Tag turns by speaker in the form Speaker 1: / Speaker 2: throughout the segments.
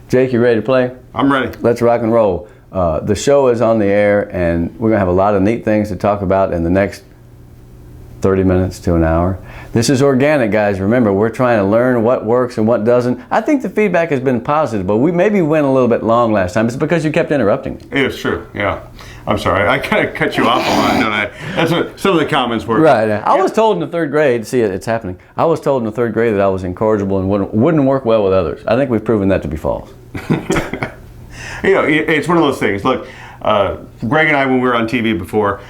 Speaker 1: Jake, you ready to play?
Speaker 2: I'm ready.
Speaker 1: Let's rock and roll. The show is on the air, and we're going to have a lot of neat things to talk about in the next 30 minutes to an hour. This is organic, guys. Remember, we're trying to learn what works and what doesn't. I think the feedback has been positive, but we maybe went a little bit long last time. It's because you kept interrupting me.
Speaker 2: It's true, yeah. I'm sorry. I kind of cut you off a lot, don't I? That's what some of the comments were.
Speaker 1: Right. I was told in the third grade, see, it's happening. I was told in the third grade that I was incorrigible and wouldn't work well with others. I think we've proven that to be false.
Speaker 2: You know, it's one of those things. Look, Greg and I, when we were on TV before,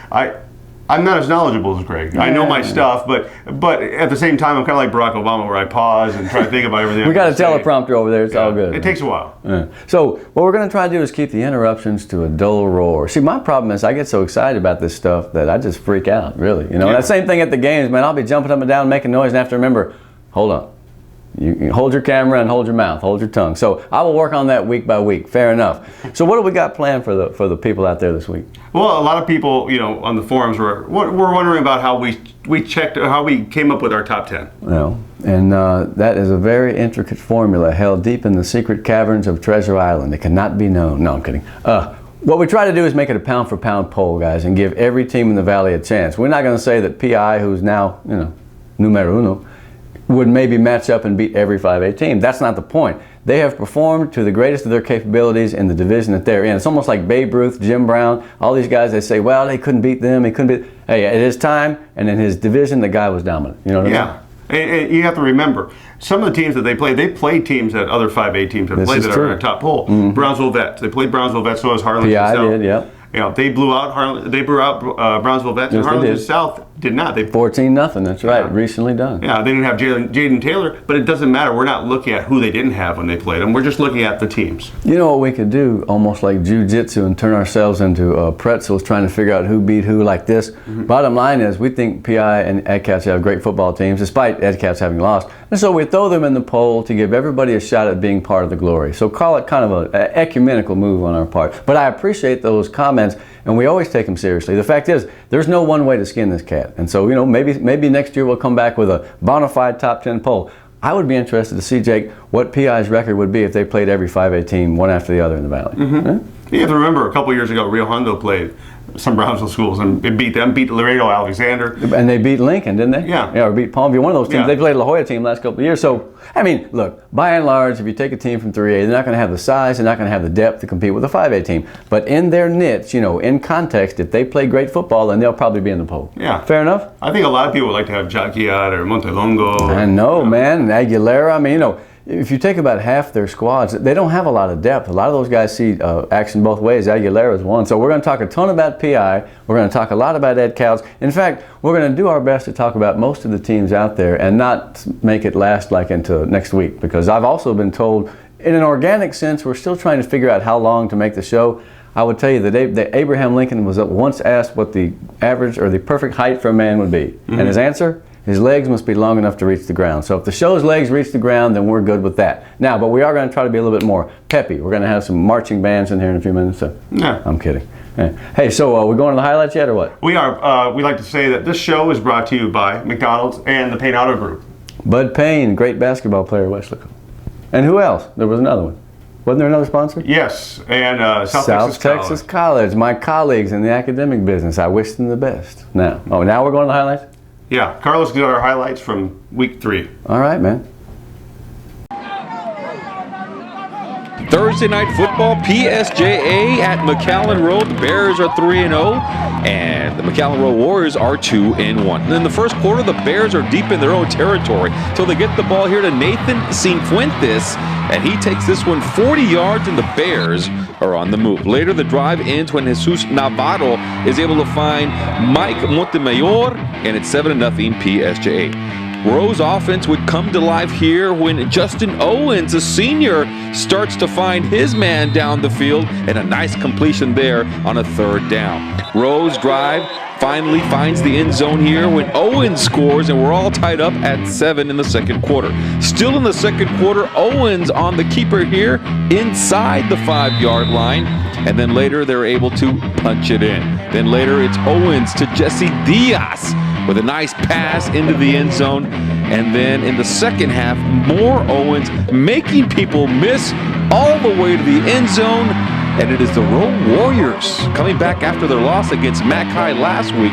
Speaker 2: I'm not as knowledgeable as Greg. I know my stuff, but at the same time, I'm kind of like Barack Obama, where I pause and try to think about everything.
Speaker 1: We got a teleprompter over there. It's all good.
Speaker 2: It takes a while.
Speaker 1: Yeah. So what we're going to try to do is keep the interruptions to a dull roar. See, my problem is I get so excited about this stuff that I just freak out, really. You know, that same thing at the games, man. I'll be jumping up and down, making noise, and I have to remember, hold on. You hold your camera and hold your mouth, hold your tongue. So I will work on that week by week. Fair enough. So what do we got planned for the people out there this week?
Speaker 2: Well, a lot of people, you know, on the forums were wondering about how we checked, how we came up with our top 10.
Speaker 1: Well, and that is a very intricate formula held deep in the secret caverns of Treasure Island. It cannot be known. No, I'm kidding. What we try to do is make it a pound-for-pound poll, guys, and give every team in the Valley a chance. We're not going to say that PI, who's now, you know, numero uno, would maybe match up and beat every 5A team. That's not the point. They have performed to the greatest of their capabilities in the division that they're in. It's almost like Babe Ruth, Jim Brown, all these guys, they say, well, they couldn't beat them, he couldn't beat... Hey, at his time and in his division, the guy was dominant. You know what I mean?
Speaker 2: Yeah. And you have to remember, some of the teams that they played teams that other 5A teams have played that are in our top poll. Mm-hmm. Brownsville Vets. They played Brownsville Vets, so has Harlingen
Speaker 1: PI
Speaker 2: South.
Speaker 1: did, yeah.
Speaker 2: You know, they blew out Brownsville Vets, and Harlingen South did not.
Speaker 1: 14-0, that's right, recently done.
Speaker 2: Yeah, they didn't have Jaden Taylor, but it doesn't matter. We're not looking at who they didn't have when they played them. We're just looking at the teams.
Speaker 1: You know what we could do, almost like jiu-jitsu, and turn ourselves into pretzels trying to figure out who beat who like this. Mm-hmm. Bottom line is, we think PI and EdCats have great football teams, despite EdCats having lost. And so we throw them in the poll to give everybody a shot at being part of the glory. So call it kind of an ecumenical move on our part. But I appreciate those comments, and we always take them seriously. The fact is, there's no one way to skin this cat. And so, you know, maybe next year we'll come back with a bona fide top 10 poll. I would be interested to see, Jake, what PI's record would be if they played every 5A team one after the other in the Valley.
Speaker 2: Mm-hmm. Yeah? You have to remember, a couple years ago, Rio Hondo played some Brownsville schools and it beat Laredo Alexander.
Speaker 1: And they beat Lincoln, didn't they?
Speaker 2: Yeah.
Speaker 1: Yeah, or beat Palmview, one of those teams.
Speaker 2: Yeah.
Speaker 1: They played La Jolla team last couple of years. So, I mean, look, by and large, if you take a team from 3A, they're not going to have the size, they're not going to have the depth to compete with a 5A team. But in their niche, you know, in context, if they play great football, then they'll probably be in the poll.
Speaker 2: Yeah.
Speaker 1: Fair enough?
Speaker 2: I think a lot of people would like to have Jacquiat or Montelongo.
Speaker 1: I know, man. Aguilera, I mean, you know, if you take about half their squads, they don't have a lot of depth. A lot of those guys see action both ways. Aguilera is one. So we're going to talk a ton about PI. We're going to talk a lot about EdCats. In fact, we're going to do our best to talk about most of the teams out there and not make it last like into next week, because I've also been told, in an organic sense, we're still trying to figure out how long to make the show. I would tell you that Abraham Lincoln was once asked what the average or the perfect height for a man would be. Mm-hmm. And his answer? His legs must be long enough to reach the ground. So if the show's legs reach the ground, then we're good with that. Now, but we are going to try to be a little bit more peppy. We're going to have some marching bands in here in a few minutes. So.
Speaker 2: Yeah.
Speaker 1: I'm kidding. Hey, so we're going to the highlights yet or what?
Speaker 2: We are. We like to say that this show is brought to you by McDonald's and the Payne Auto Group.
Speaker 1: Bud Payne, great basketball player at Weslaco. And who else? There was another one. Wasn't there another sponsor?
Speaker 2: Yes, and
Speaker 1: South Texas College. My colleagues in the academic business. I wish them the best. Now we're going to the highlights?
Speaker 2: Yeah, Carlos got our highlights from week 3.
Speaker 1: All right, man.
Speaker 3: Thursday night football, PSJA at McAllen Road. The Bears are 3-0, and the McAllen Road Warriors are 2-1. And in the first quarter, the Bears are deep in their own territory till they get the ball here to Nathan Cienfuentes, and he takes this one 40 yards, and the Bears are on the move. Later, the drive ends when Jesus Navarro is able to find Mike Montemayor, and it's 7-0 PSJA. Rowe's offense would come to life here when Justin Owens, a senior, starts to find his man down the field, and a nice completion there on a third down. Rowe's drive finally finds the end zone here when Owens scores, and we're all tied up at 7 in the second quarter. Still in the second quarter, Owens on the keeper here inside the 5-yard line, and then later they're able to punch it in. Then later it's Owens to Jesse Diaz with a nice pass into the end zone, and then in the second half, more Owens making people miss all the way to the end zone. And it is the Road Warriors coming back after their loss against Mackay last week.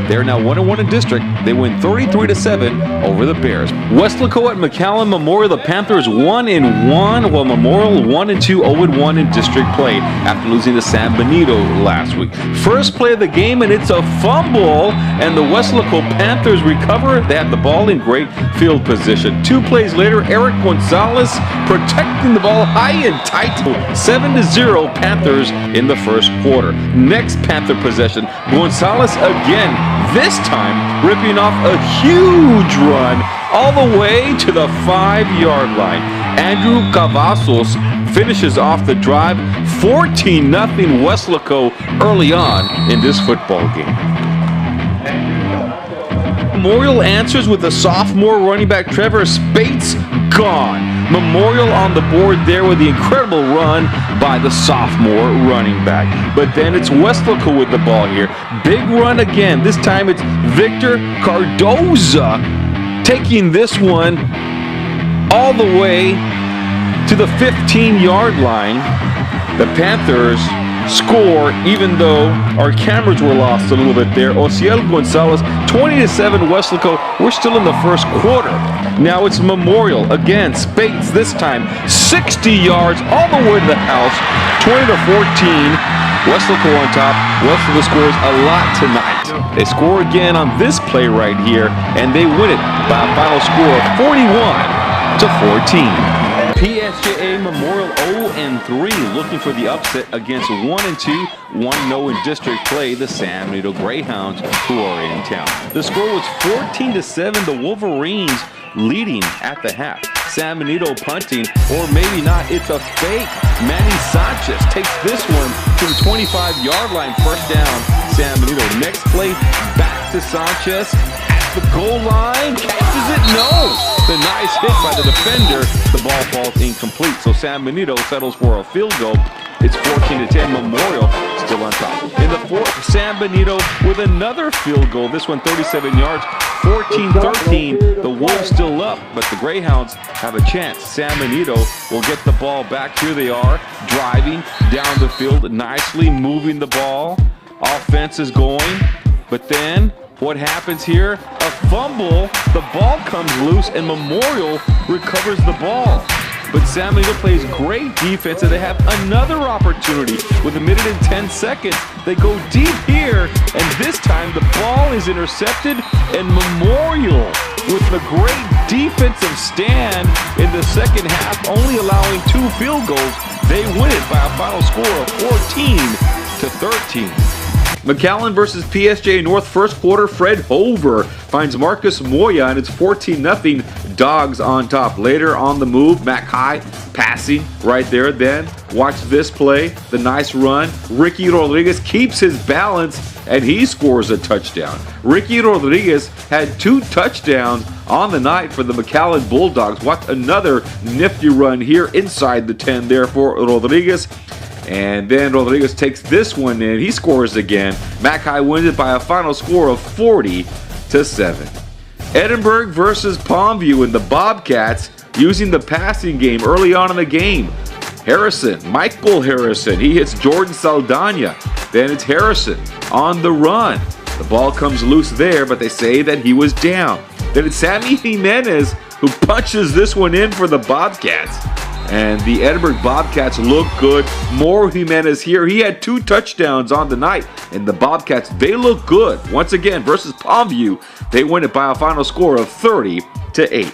Speaker 3: They're now 1-1 in district. They win 33-7 over the Bears. Weslaco at McAllen Memorial. The Panthers 1-1, while Memorial 1-2, 0-1 in district play after losing to San Benito last week. First play of the game, and it's a fumble, and the Weslaco Panthers recover. They have the ball in great field position. 2 plays later, Eric Gonzalez protecting the ball high and tight. 7-0 Panthers in the first quarter. Next Panther possession, Gonzalez again, this time ripping off a huge run all the way to the 5-yard line. Andrew Cavazos finishes off the drive. 14-0 Weslaco early on in this football game. Memorial answers with a sophomore running back, Trevor Spates, gone. Memorial on the board there with the incredible run by the sophomore running back. But then it's Weslaco with the ball here. Big run again. This time it's Victor Cardoza taking this one all the way to the 15-yard line. The Panthers score, even though our cameras were lost a little bit there. Ociel Gonzalez, 20-7 Weslaco. We're still in the first quarter. Now it's Memorial again. Spates this time 60 yards all the way to the house. 20-14. Weslaco on top. Weslaco scores a lot tonight. They score again on this play right here, and they win it by a final score of 41-14. PSJA Memorial 0-3, looking for the upset against 1-2, 1-0 in district play, the San Benito Greyhounds, who are in town. The score was 14-7, the Wolverines leading at the half. San Benito punting, or maybe not, it's a fake. Manny Sanchez takes this one to the 25-yard line, first down, San Benito. Next play, back to Sanchez. The goal line, catches it, no! The nice hit by the defender, the ball falls incomplete. So San Benito settles for a field goal. It's 14-10, Memorial still on top. In the fourth, San Benito with another field goal. This one 37 yards, 14-13. The Wolves still up, but the Greyhounds have a chance. San Benito will get the ball back. Here they are, driving down the field, nicely moving the ball. Offense is going, but then what happens here? A fumble, the ball comes loose, and Memorial recovers the ball. But San Benito plays great defense, and they have another opportunity with 1 minute and 10 seconds. They go deep here, and this time the ball is intercepted, and Memorial, with the great defensive stand in the second half, only allowing 2 field goals, they win it by a final score of 14-13. McAllen versus PSJ North, first quarter. Fred Hover finds Marcus Moya, and it's 14-0 Dogs on top. Later on the move, Mac High passing right there. Then watch this play, the nice run. Ricky Rodriguez keeps his balance, and he scores a touchdown. Ricky Rodriguez had 2 touchdowns on the night for the McAllen Bulldogs. Watch another nifty run here inside the 10 there for Rodriguez. And then Rodriguez takes this one in. He scores again. Mackay wins it by a final score of 40-7. Edinburgh versus Palmview, and the Bobcats using the passing game early on in the game. Michael Harrison, he hits Jordan Saldana. Then it's Harrison on the run. The ball comes loose there, but they say that he was down. Then it's Sammy Jimenez who punches this one in for the Bobcats. And the Edinburgh Bobcats look good. More Jimenez here. He had 2 touchdowns on the night. And the Bobcats, they look good. Once again, versus Palmview, they win it by a final score of 30-8.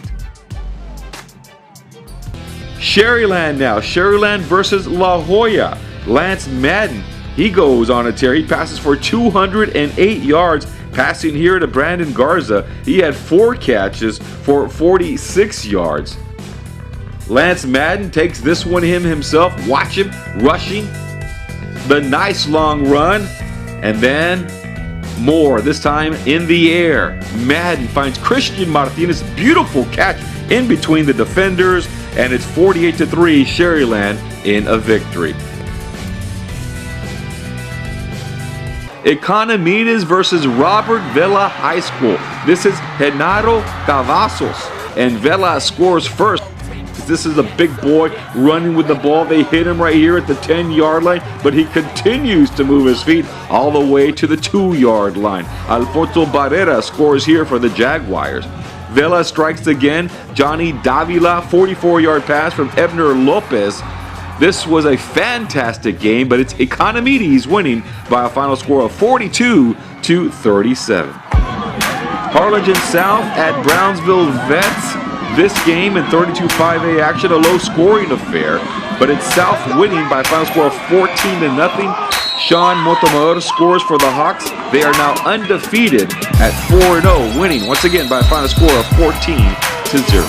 Speaker 3: Sherryland now. Sherryland versus La Jolla. Lance Madden, he goes on a tear. He passes for 208 yards. Passing here to Brandon Garza. He had 4 catches for 46 yards. Lance Madden takes this one himself. Watch him rushing. The nice long run. And then More, this time in the air. Madden finds Christian Martinez's beautiful catch in between the defenders, and it's 48-3 Sherryland in a victory. Economides versus Robert Vela High School. This is Genaro Cavazos, and Vela scores first. This is a big boy running with the ball. They hit him right here at the 10-yard line, but he continues to move his feet all the way to the 2-yard line. Alfonso Barrera scores here for the Jaguars. Vela strikes again. Johnny Davila, 44-yard pass from Ebner Lopez. This was a fantastic game, but it's Economides winning by a final score of 42-37. Harlingen South at Brownsville Vets. This game in 32-5A action, a low-scoring affair, but it's South winning by a final score of 14-0. Sean Motomayor scores for the Hawks. They are now undefeated at 4-0, winning once again by a final score of 14-0.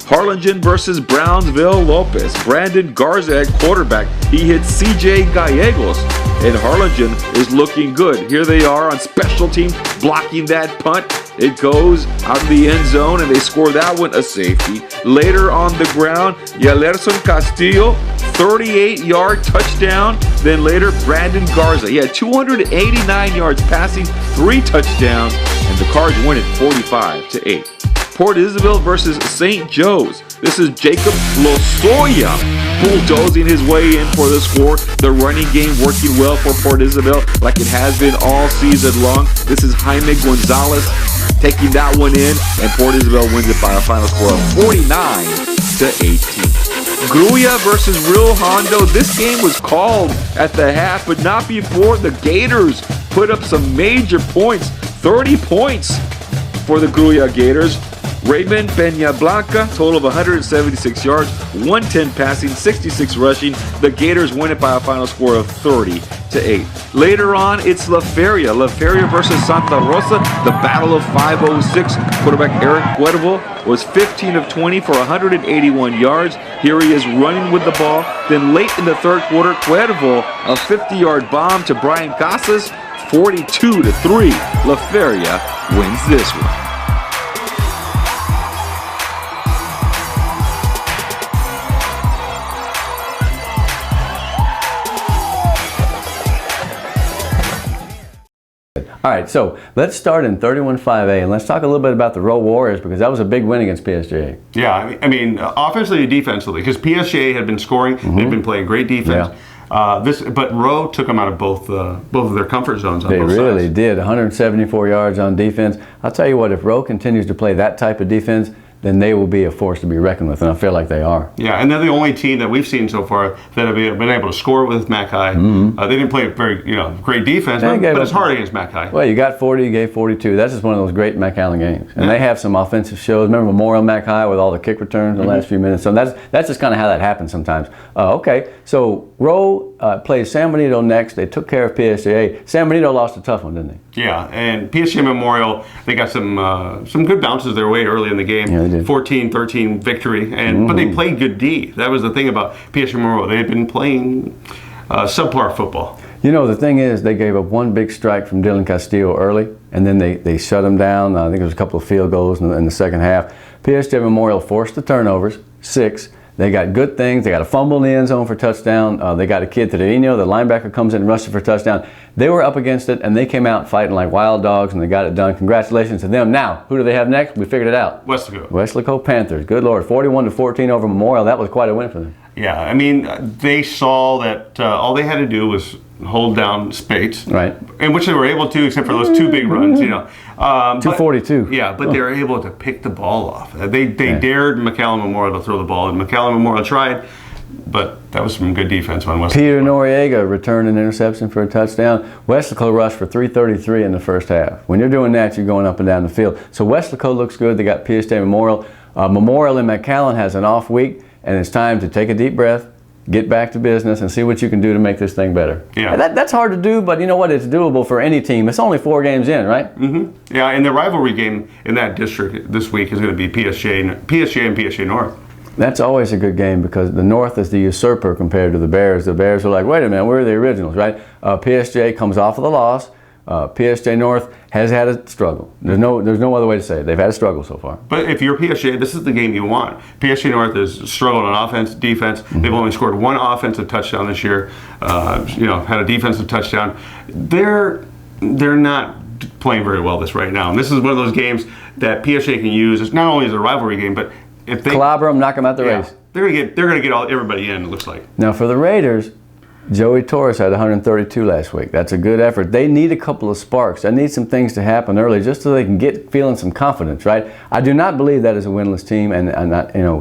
Speaker 3: Harlingen versus Brownsville Lopez. Brandon Garza at quarterback. He hits CJ Gallegos, and Harlingen is looking good. Here they are on special teams blocking that punt. It goes out of the end zone, and they score that one a safety. Later on the ground, Yalerson Castillo, 38-yard touchdown. Then later, Brandon Garza. He had 289 yards passing, 3 touchdowns, and the Cards win it 45-8. Port Isabel versus St. Joe's. This is Jacob Lozoya bulldozing his way in for the score. The running game working well for Port Isabel like it has been all season long. This is Jaime Gonzalez taking that one in, and Port Isabel wins it by a final score of 49-18. Gruya versus Rio Hondo. This game was called at the half, but not before the Gators put up some major points. 30 points for the Gruya Gators. Raymond Peñablanca, total of 176 yards, 110 passing, 66 rushing. The Gators win it by a final score of 30-8. Later on, it's La Feria. La Feria versus Santa Rosa, the battle of 506. Quarterback Eric Cuervo was 15 of 20 for 181 yards. Here he is running with the ball. Then late in the third quarter, Cuervo, a 50-yard bomb to Brian Casas, 42-3. La Feria wins this one.
Speaker 1: All right, so let's start in 31-5A, and let's talk a little bit about the Row Warriors, because that was a big win against PSJA.
Speaker 2: Yeah, I mean, offensively and defensively, because PSJA had been scoring, they've been playing great defense. Yeah. But Row took them out of both of their comfort zones on both sides. They
Speaker 1: really did. 174 yards on defense. I'll tell you what, if Row continues to play that type of defense, then they will be a force to be reckoned with, and I feel like they are.
Speaker 2: Yeah, and they're the only team that we've seen so far that have been able to score with Mackay. They didn't play a very great defense, but it's hard against Mackay.
Speaker 1: Well, you got 40, you gave 42. That's just one of those great McAllen games. And they have some offensive shows. Remember Memorial Mackay with all the kick returns in the last few minutes? So that's just kind of how that happens sometimes. Okay, so Row plays San Benito next. They took care of PSJA. San Benito lost a tough one, didn't they?
Speaker 2: Yeah, and PSJA Memorial, they got some good bounces their way early in the game. Yeah, 14-13 victory, but they played good D. That was the thing about PSJA Memorial. They had been playing subpar football.
Speaker 1: You know, the thing is, they gave up one big strike from Dylan Castillo early, and then they shut him down. I think there was a couple of field goals in the second half. PSJA Memorial forced the turnovers, 6. They got good things. They got a fumble in the end zone for touchdown. They got a kid, Tedinho, the linebacker, comes in and rushes for touchdown. They were up against it, and they came out fighting like wild dogs, and they got it done. Congratulations to them. Now, who do they have next? We figured it out. Weslaco Panthers. Good Lord. 41-14 over Memorial. That was quite a win for them.
Speaker 2: Yeah, I mean, they saw that all they had to do was hold down Spates,
Speaker 1: right?
Speaker 2: And which they were able to, except for those 2 big runs,
Speaker 1: 242.
Speaker 2: Yeah, but they were able to pick the ball off. They dared McAllen Memorial to throw the ball, and McAllen Memorial tried, but that was some good defense on Weslaco.
Speaker 1: Peter Noriega returned an interception for a touchdown. Weslaco rushed for 333 in the first half. When you're doing that, you're going up and down the field. So Weslaco looks good. They got PSJA Memorial. Memorial in McAllen has an off week, and it's time to take a deep breath, get back to business, and see what you can do to make this thing better. Yeah, that's hard to do, but you know what? It's doable for any team. It's only 4 games in, right?
Speaker 2: Yeah, and the rivalry game in that district this week is going to be PSJA and PSJA North.
Speaker 1: That's always a good game because the North is the usurper compared to the Bears. The Bears are like, wait a minute, we're the originals, right? PSJA comes off of the loss. PSJ North has had a struggle. There's no other way to say it. They've had a struggle so far.
Speaker 2: But if you're PSJ, this is the game you want. PSJ North has struggled on offense, defense. They've only scored one offensive touchdown this year. Had a defensive touchdown. They're not playing very well this right now. And this is one of those games that PSJ can use. It's not only as a rivalry game, but if they
Speaker 1: clobber them, knock them out the race.
Speaker 2: They're gonna get everybody in. It looks like.
Speaker 1: Now for the Raiders, Joey Torres had 132 last week. That's a good effort. They need a couple of sparks. They need some things to happen early just so they can get feeling some confidence, right? I do not believe that is a winless team, and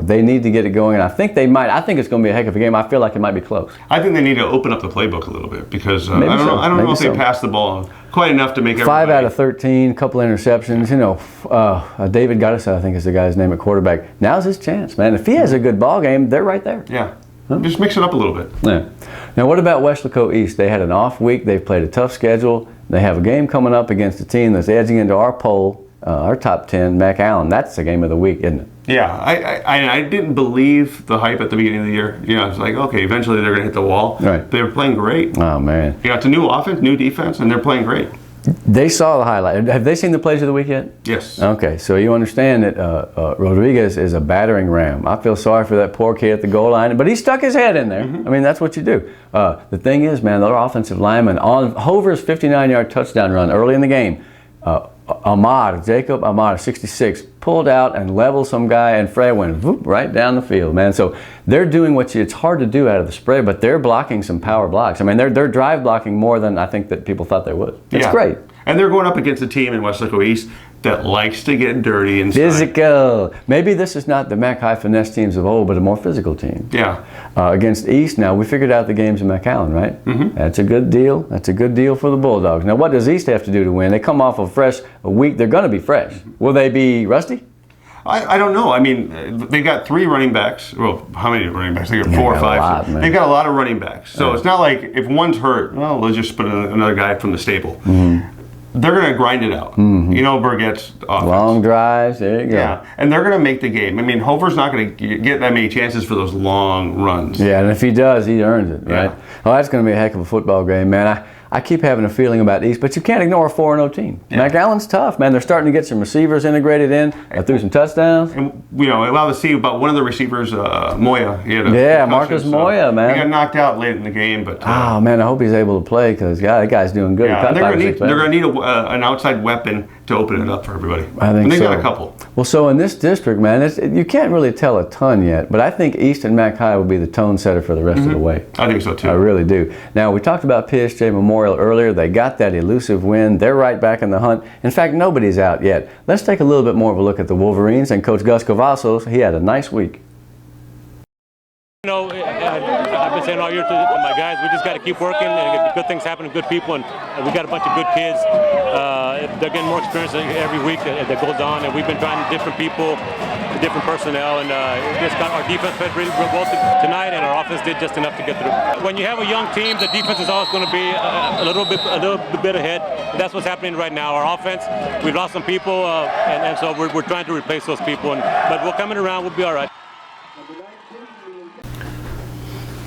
Speaker 1: they need to get it going. And I think they might. I think it's going to be a heck of a game. I feel like it might be close. I
Speaker 2: think they need to open up the playbook a little bit because I don't know if they passed the ball quite enough to make everybody.
Speaker 1: 5 out of 13, couple interceptions. David Goddess, I think is the guy's name at quarterback. Now's his chance, man. If he has a good ball game, they're right there.
Speaker 2: Yeah. Just mix it up a little bit.
Speaker 1: Yeah. Now, what about Weslaco East? They had an off week. They've played a tough schedule. They have a game coming up against a team that's edging into our poll, our top 10, McAllen. That's the game of the week, isn't it?
Speaker 2: Yeah. I didn't believe the hype at the beginning of the year. It's like, okay, eventually they're going to hit the wall.
Speaker 1: Right.
Speaker 2: They were playing great.
Speaker 1: Oh, man.
Speaker 2: It's a new offense, new defense, and they're playing great.
Speaker 1: They saw the highlight. Have they seen the plays of the week yet?
Speaker 2: Yes.
Speaker 1: Okay, so you understand that Rodriguez is a battering ram. I feel sorry for that poor kid at the goal line, but he stuck his head in there. I mean, that's what you do. The thing is, man, their offensive lineman on Hover's 59-yard touchdown run early in the game, Jacob Ahmad, 66, pulled out and leveled some guy, and Fred went whoop, right down the field, man. So they're doing it's hard to do out of the spread, but they're blocking some power blocks. I mean, they're drive blocking more than I think that people thought they would. It's great.
Speaker 2: And they're going up against a team in Weslaco East that likes to get dirty and
Speaker 1: physical. Maybe this is not the Mac High finesse teams of old, but a more physical team.
Speaker 2: Yeah.
Speaker 1: Against East now, we figured out the games in McAllen, right? Mm-hmm. That's a good deal. That's a good deal for the Bulldogs. Now, what does East have to do to win? They come off a week. They're going to be fresh. Will they be rusty?
Speaker 2: I don't know. I mean, they've got 3 running backs. Well, how many running backs? They got 4 or 5. They've got a lot of running backs. So it's not like if one's hurt, well, let's just put another guy from the stable. Mm-hmm. They're going to grind it out. Mm-hmm. Burgett's offense.
Speaker 1: Long drives, there you go.
Speaker 2: Yeah, and they're going to make the game. I mean, Hover's not going to get that many chances for those long runs.
Speaker 1: Yeah, and if he does, he earns it, right? Yeah. Oh, that's going to be a heck of a football game, man. I keep having a feeling about East, but you can't ignore a 4-0 team. Yeah. McAllen's tough, man. They're starting to get some receivers integrated in. Threw some touchdowns.
Speaker 2: And, allowed to see about one of the receivers, Moya.
Speaker 1: Marcus Moya, man.
Speaker 2: He got knocked out late in the game, but
Speaker 1: oh man, I hope he's able to play because that guy's doing good.
Speaker 2: Yeah, they're going to need an outside weapon to open it up for everybody.
Speaker 1: I think
Speaker 2: and they've
Speaker 1: so.
Speaker 2: got a couple.
Speaker 1: Well, so in this district, man, you can't really tell a ton yet, but I think East and Mac High will be the tone setter for the rest of the way.
Speaker 2: I think so too.
Speaker 1: I really do. Now, we talked about PSJ Memorial earlier. They got that elusive win. They're right back in the hunt. In fact, nobody's out yet. Let's take a little bit more of a look at the Wolverines and Coach Gus Cavazos. He had a nice week.
Speaker 4: I've been saying all year to my guys, we just got to keep working and good things happen to good people, and we got a bunch of good kids. They're getting more experience every week that goes on, and we've been trying different people, different personnel, and our defense played really well tonight, and our offense did just enough to get through. When you have a young team, the defense is always going to be a little bit ahead. That's what's happening right now. Our offense, we've lost some people, and so we're trying to replace those people, but we're coming around. We'll be all right.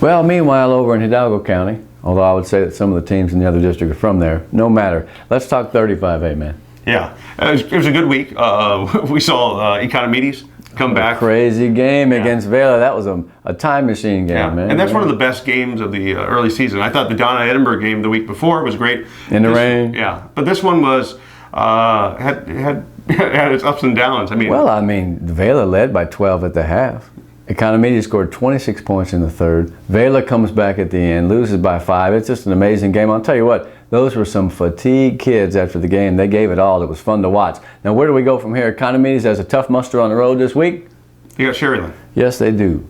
Speaker 1: Well, meanwhile, over in Hidalgo County, although I would say that some of the teams in the other district are from there, no matter. Let's talk 35A, man.
Speaker 2: Yeah, it was a good week. We saw Economides come back.
Speaker 1: Crazy game against Vela. That was a time machine game, man.
Speaker 2: And that's one of the best games of the early season. I thought the Donna Edinburgh game the week before was great.
Speaker 1: In the rain.
Speaker 2: Yeah, but this one was had its ups and downs.
Speaker 1: Vela led by 12 at the half. Economides scored 26 points in the third. Vela comes back at the end, loses by 5. It's just an amazing game. I'll tell you what, those were some fatigued kids after the game. They gave it all. It was fun to watch. Now, where do we go from here? Economides has a tough muster on the road this week.
Speaker 2: You got Sherryland.
Speaker 1: Yes, they do.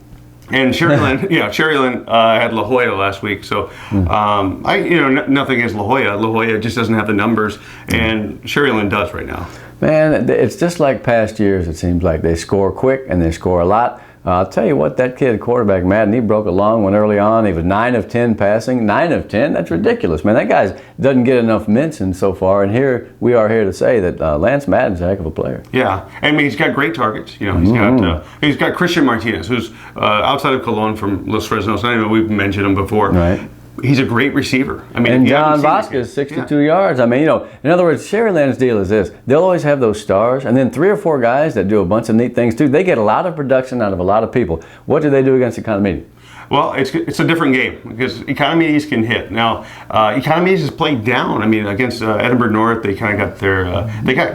Speaker 2: And Sherryland, Sherryland had La Jolla last week, so nothing against La Jolla. La Jolla just doesn't have the numbers, and Sherryland does right now. Man,
Speaker 1: it's just like past years. It seems like they score quick and they score a lot. I'll tell you what, that kid, quarterback Madden, he broke a long one early on. He was 9 of 10 passing. 9 of 10? That's ridiculous, man. That guy doesn't get enough mention so far, and here we are here to say that Lance Madden's a heck of a player. Yeah, he's got great targets. He's got Christian Martinez, who's outside of Cologne from Los Fresnos. I know we've mentioned him before. Right.
Speaker 2: He's a great receiver. I mean,
Speaker 1: and
Speaker 2: you
Speaker 1: John
Speaker 2: haven't seen
Speaker 1: Vasquez,
Speaker 2: this kid.
Speaker 1: 62 yards. I mean, in other words, Sherryland's deal is this. They'll always have those stars, and then 3 or 4 guys that do a bunch of neat things, too. They get a lot of production out of a lot of people. What do they do against Economedes?
Speaker 2: Well, it's a different game because Economedes can hit. Now, Economedes has played down. I mean, against Edinburgh North, they kind of got their they got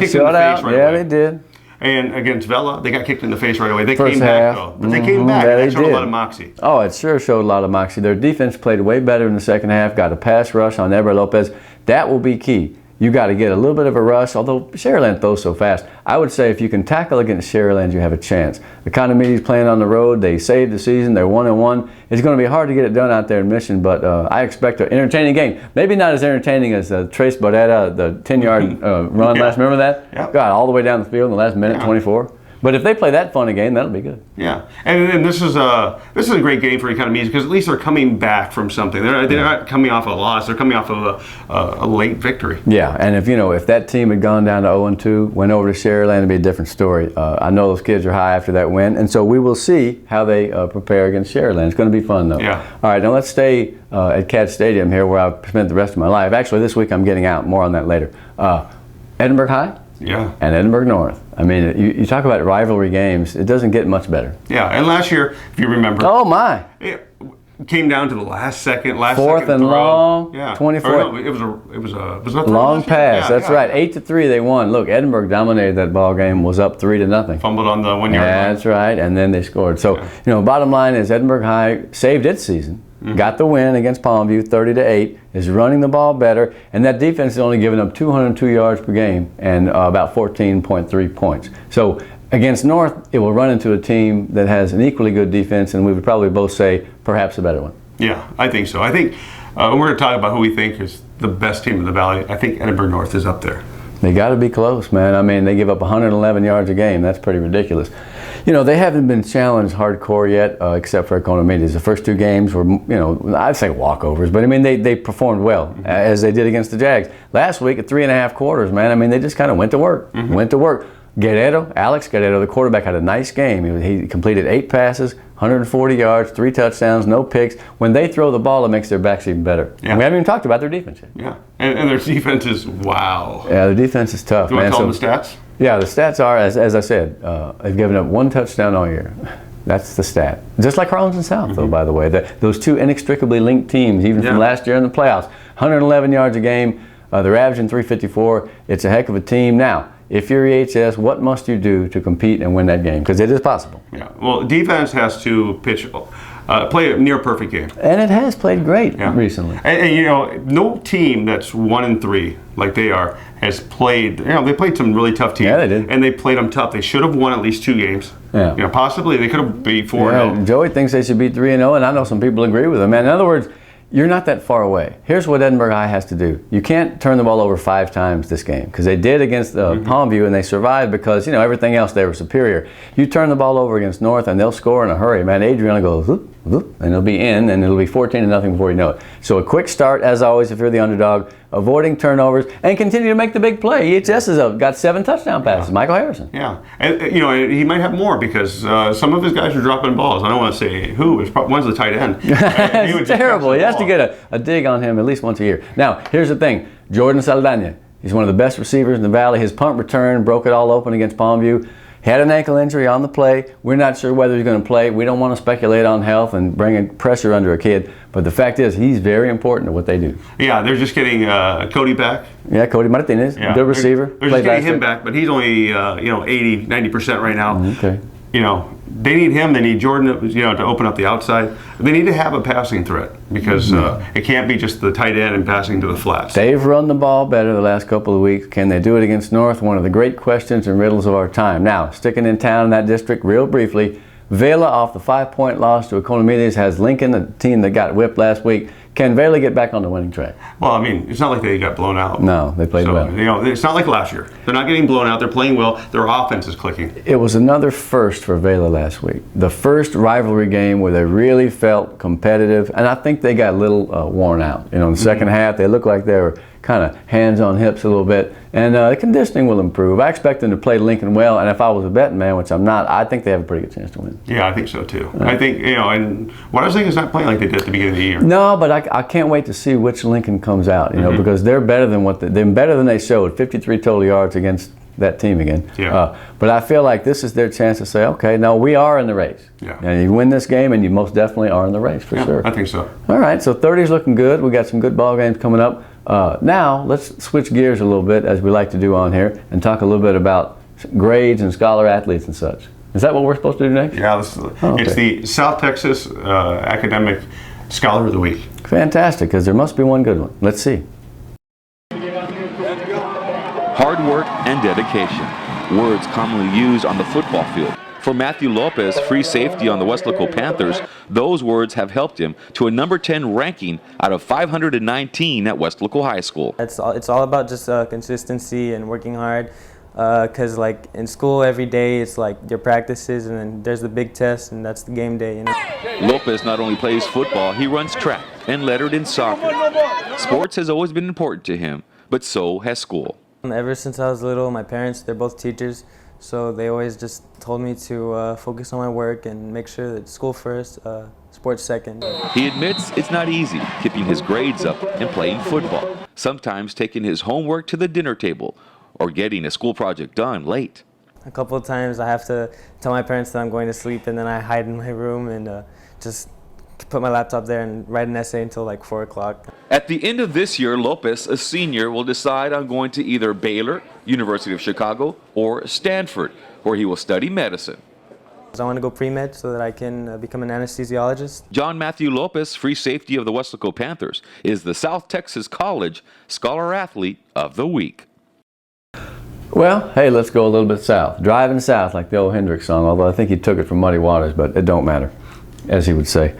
Speaker 2: kicked in the face right away.
Speaker 1: They did.
Speaker 2: And against Vela, they got kicked in the face right away. They
Speaker 1: First
Speaker 2: came
Speaker 1: half.
Speaker 2: back though, but they came back.
Speaker 1: Yeah,
Speaker 2: That
Speaker 1: they
Speaker 2: showed a
Speaker 1: did.
Speaker 2: lot of moxie.
Speaker 1: Oh, it sure showed a lot of moxie. Their defense played way better in the second half. Got a pass rush on Eber Lopez. That will be key. You got to get a little bit of a rush, although Sherryland throws so fast. I would say if you can tackle against Sherryland, you have a chance. Economedes playing on the road. They saved the season. They're 1-1. It's going to be hard to get it done out there in Mission, but I expect an entertaining game. Maybe not as entertaining as Trace Bodetta, the 10-yard run last. Remember that?
Speaker 2: Yep.
Speaker 1: Got all the way down the field in the last minute, 24. But if they play that fun a game, that'll be good.
Speaker 2: Yeah, and this is a great game for Economedes because at least they're coming back from something. They're not coming off a loss. They're coming off of a late victory.
Speaker 1: Yeah, and if that team had gone down to 0-2, went over to Sherryland, it'd be a different story. I know those kids are high after that win, and so we will see how they prepare against Sherryland. It's going to be fun, though.
Speaker 2: Yeah.
Speaker 1: All right, now let's stay at Cat Stadium here, where I've spent the rest of my life. Actually, this week I'm getting out. More on that later. Edinburgh High.
Speaker 2: Yeah.
Speaker 1: And Edinburgh North. I mean, you talk about rivalry games. It doesn't get much better.
Speaker 2: Yeah, and last year, if you remember,
Speaker 1: Oh my!
Speaker 2: it came down to the last second
Speaker 1: Fourth
Speaker 2: second
Speaker 1: and
Speaker 2: throw.
Speaker 1: long,
Speaker 2: Yeah.
Speaker 1: 24.
Speaker 2: Or no, it was a throw
Speaker 1: Long
Speaker 2: last year?
Speaker 1: pass.
Speaker 2: Yeah,
Speaker 1: That's
Speaker 2: yeah.
Speaker 1: right. 8-3 they won. Look, Edinburgh dominated that ball game. Was up 3-0.
Speaker 2: Fumbled on the 1 yard line.
Speaker 1: That's right, and then they scored. So, bottom line is Edinburgh High saved its season, got the win against Palmview, 30-8, is running the ball better, and that defense is only giving up 202 yards per game and about 14.3 points. So, against North, it will run into a team that has an equally good defense, and we would probably both say perhaps a better one.
Speaker 2: Yeah, I think so. I think when we're going to talk about who we think is the best team in the Valley, I think Edinburgh North is up there.
Speaker 1: They got to be close, man. I mean, they give up 111 yards a game. That's pretty ridiculous. They haven't been challenged hardcore yet, except for Economedes. The first 2 games were, I'd say walkovers, but I mean, they performed well, as they did against the Jags. Last week at 3.5 quarters, man, I mean, they just kind of went to work. Alex Guerrero, the quarterback, had a nice game. He completed 8 passes, 140 yards, 3 touchdowns, no picks. When they throw the ball, it makes their backs even better.
Speaker 2: Yeah.
Speaker 1: And we haven't even talked about their defense yet.
Speaker 2: Yeah, and their defense is wow.
Speaker 1: Yeah, their defense is tough,
Speaker 2: Do you
Speaker 1: man.
Speaker 2: want to tell them the stats?
Speaker 1: Yeah, the stats are, as I said, they've given up 1 touchdown all year. That's the stat. Just like Owens and South, though, by the way. Those 2 inextricably linked teams, even from last year in the playoffs. 111 yards a game. They're averaging 354. It's a heck of a team. Now, if you're EHS, what must you do to compete and win that game? Because it is possible.
Speaker 2: Yeah. Well, defense has to play a near perfect game.
Speaker 1: And it has played great recently.
Speaker 2: And no team that's 1-3 like they are has played. They played some really tough teams.
Speaker 1: Yeah, they did.
Speaker 2: And they played them tough. They should have won at least 2 games.
Speaker 1: Yeah.
Speaker 2: Possibly they could have beat 4-0.
Speaker 1: Yeah, Joey thinks they should be 3-0, and I know some people agree with him. And in other words, you're not that far away. Here's what Edinburgh High has to do. You can't turn the ball over 5 times this game, because they did against Palmview, and they survived because, everything else they were superior. You turn the ball over against North, and they'll score in a hurry. Man, Adriana goes, whoop, whoop, and it'll be in, and it'll be 14-0 before you know it. So a quick start, as always, if you're the underdog, avoiding turnovers, and continue to make the big play. EHS has got 7 touchdown passes. Michael Harrison.
Speaker 2: Yeah, and he might have more because some of his guys are dropping balls. I don't want to say who. One's the tight end.
Speaker 1: It's terrible. He has to get a dig on him at least once a year. Now, here's the thing. Jordan Saldana, he's one of the best receivers in the Valley. His punt return broke it all open against Palmview. He had an ankle injury on the play. We're not sure whether he's going to play. We don't want to speculate on health and bring pressure under a kid. But the fact is, he's very important to what they do.
Speaker 2: Yeah, they're just getting Cody back.
Speaker 1: Yeah, Cody Martinez, good receiver.
Speaker 2: They're just getting him back, but he's only 80, 90% right now.
Speaker 1: Okay.
Speaker 2: They need him. They need Jordan, to open up the outside. They need to have a passing threat because it can't be just the tight end and passing to the flats.
Speaker 1: They've run the ball better the last couple of weeks. Can they do it against North? One of the great questions and riddles of our time. Now, sticking in town in that district real briefly, Vela off the 5-point loss to Economedes has Lincoln, a team that got whipped last week. Can Vela get back on the winning track?
Speaker 2: Well, I mean, it's not like they got blown out.
Speaker 1: No, they played well.
Speaker 2: It's not like last year. They're not getting blown out. They're playing well. Their offense is clicking.
Speaker 1: It was another first for Vela last week. The first rivalry game where they really felt competitive, and I think they got a little worn out. In the second half, they looked like they were kind of hands on hips a little bit, and the conditioning will improve. I expect them to play Lincoln well, and if I was a betting man, which I'm not, I think they have a pretty good chance to win.
Speaker 2: Yeah, I think so too. I think, and what I was thinking is not playing like they did at the beginning of the year.
Speaker 1: No, but I can't wait to see which Lincoln comes out, because they're better than they're better than they showed. 53 total yards against that team again.
Speaker 2: Yeah.
Speaker 1: But I feel like this is their chance to say, okay, no, we are in the race.
Speaker 2: Yeah.
Speaker 1: And you win this game, and you most definitely are in the race for sure.
Speaker 2: I think so.
Speaker 1: All right, so 30's looking good. We got some good ball games coming up. Now let's switch gears a little bit, as we like to do on here, and talk a little bit about grades and scholar athletes and such. Is that what we're supposed to do next?
Speaker 2: Yeah, it's the South Texas Academic Scholar of the Week.
Speaker 1: Fantastic, because there must be one good one. Let's see.
Speaker 3: Hard work and dedication, words commonly used on the football field. For Matthew Lopez, free safety on the Westlaco Panthers, those words have helped him to a number 10 ranking out of 519 at Westlaco High School.
Speaker 5: It's all about just consistency and working hard, because like in school every day it's like your practices, and then there's the big test, and that's the game day.
Speaker 3: Lopez not only plays football, he runs track and lettered in soccer. Sports has always been important to him, but so has school.
Speaker 5: Ever since I was little, my parents, they're both teachers, so they always just told me to focus on my work and make sure that school first, sports second.
Speaker 3: He admits it's not easy keeping his grades up and playing football, sometimes taking his homework to the dinner table or getting a school project done late.
Speaker 5: A couple of times I have to tell my parents that I'm going to sleep, and then I hide in my room and just put my laptop there and write an essay until like 4 o'clock.
Speaker 3: At the end of this year, Lopez, a senior, will decide on going to either Baylor, University of Chicago, or Stanford, where he will study medicine.
Speaker 5: I want to go pre-med so that I can become an anesthesiologist.
Speaker 3: John Matthew Lopez, free safety of the Westlaco Panthers, is the South Texas College Scholar Athlete of the Week.
Speaker 1: Well, hey, let's go a little bit south. Driving south, like the old Hendrix song, although I think he took it from Muddy Waters, but it don't matter, as he would say.